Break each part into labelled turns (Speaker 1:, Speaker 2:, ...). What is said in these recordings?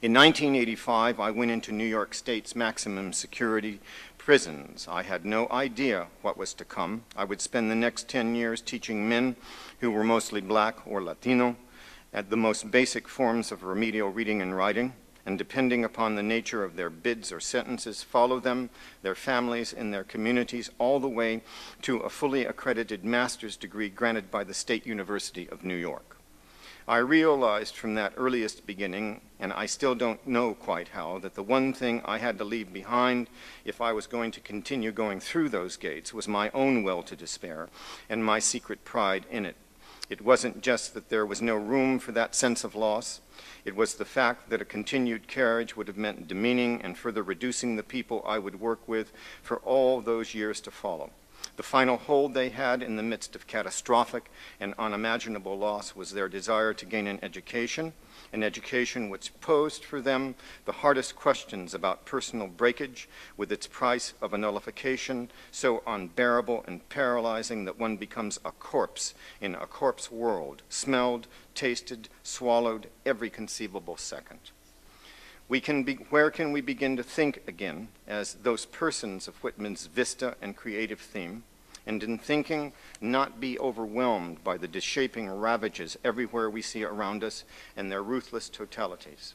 Speaker 1: In 1985, I went into New York State's maximum security prisons. I had no idea what was to come. I would spend the next 10 years teaching men who were mostly black or Latino at the most basic forms of remedial reading and writing, and depending upon the nature of their bids or sentences, follow them, their families, and their communities all the way to a fully accredited master's degree granted by the State University of New York. I realized from that earliest beginning, and I still don't know quite how, that the one thing I had to leave behind if I was going to continue going through those gates was my own will to despair and my secret pride in it. It wasn't just that there was no room for that sense of loss. It was the fact that a continued carriage would have meant demeaning and further reducing the people I would work with for all those years to follow. The final hold they had in the midst of catastrophic and unimaginable loss was their desire to gain an education which posed for them the hardest questions about personal breakage, with its price of a nullification so unbearable and paralyzing that one becomes a corpse in a corpse world, smelled, tasted, swallowed every conceivable second. Where can we begin to think again as those persons of Whitman's vista and creative theme, and in thinking not be overwhelmed by the dishaping ravages everywhere we see around us and their ruthless totalities?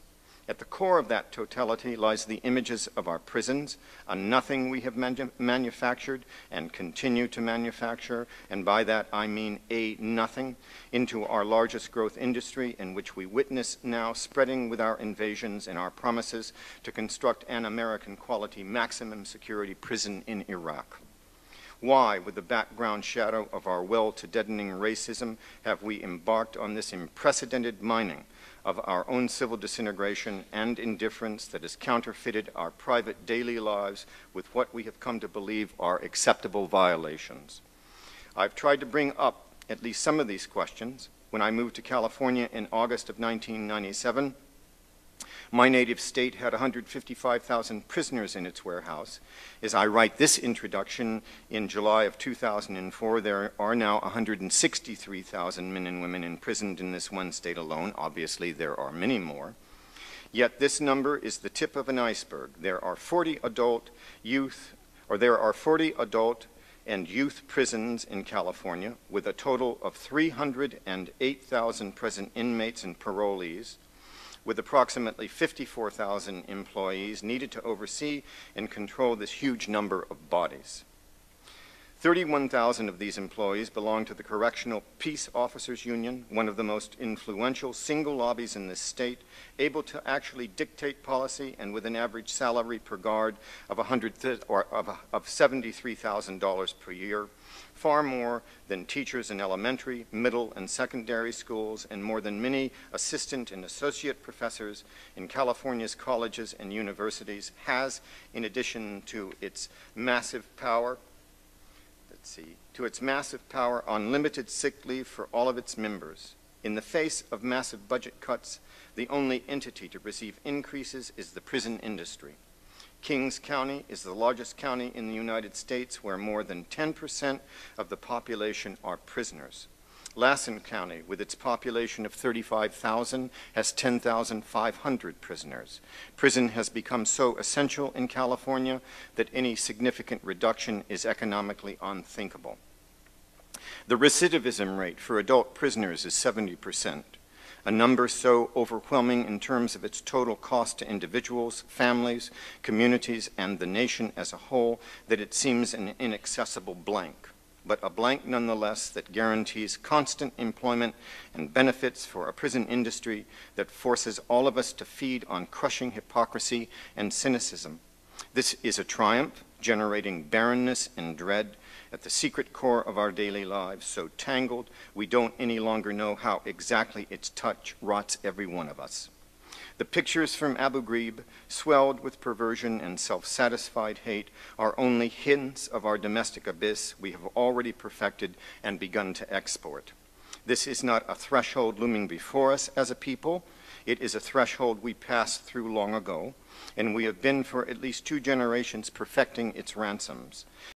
Speaker 1: At the core of that totality lies the images of our prisons, a nothing we have manufactured and continue to manufacture, and by that I mean a nothing, into our largest growth industry, in which we witness now spreading with our invasions and our promises to construct an American quality maximum security prison in Iraq. Why, with the background shadow of our well to deadening racism, have we embarked on this unprecedented mining of our own civil disintegration and indifference that has counterfeited our private daily lives with what we have come to believe are acceptable violations? I've tried to bring up at least some of these questions. When I moved to California in August of 1997, my native state had 155,000 prisoners in its warehouse. As I write this introduction in July of 2004, there are now 163,000 men and women imprisoned in this one state alone. Obviously, there are many more. Yet this number is the tip of an iceberg. There are 40 adult and youth prisons in California, with a total of 308,000 present inmates and parolees, with approximately 54,000 employees needed to oversee and control this huge number of bodies. 31,000 of these employees belong to the Correctional Peace Officers Union, one of the most influential single lobbies in this state, able to actually dictate policy and with an average salary per guard of $73,000 per year, far more than teachers in elementary, middle, and secondary schools, and more than many assistant and associate professors in California's colleges and universities, has, in addition to its massive power, unlimited sick leave for all of its members. In the face of massive budget cuts, the only entity to receive increases is the prison industry. Kings County is the largest county in the United States, where more than 10% of the population are prisoners. Lassen County, with its population of 35,000, has 10,500 prisoners. Prison has become so essential in California that any significant reduction is economically unthinkable. The recidivism rate for adult prisoners is 70%, a number so overwhelming in terms of its total cost to individuals, families, communities, and the nation as a whole that it seems an inaccessible blank, but a blank nonetheless that guarantees constant employment and benefits for a prison industry that forces all of us to feed on crushing hypocrisy and cynicism. This is a triumph, generating barrenness and dread at the secret core of our daily lives, so tangled we don't any longer know how exactly its touch rots every one of us. The pictures from Abu Ghraib, swelled with perversion and self-satisfied hate, are only hints of our domestic abyss we have already perfected and begun to export. This is not a threshold looming before us as a people. It is a threshold we passed through long ago, and we have been for at least 2 generations perfecting its ransoms.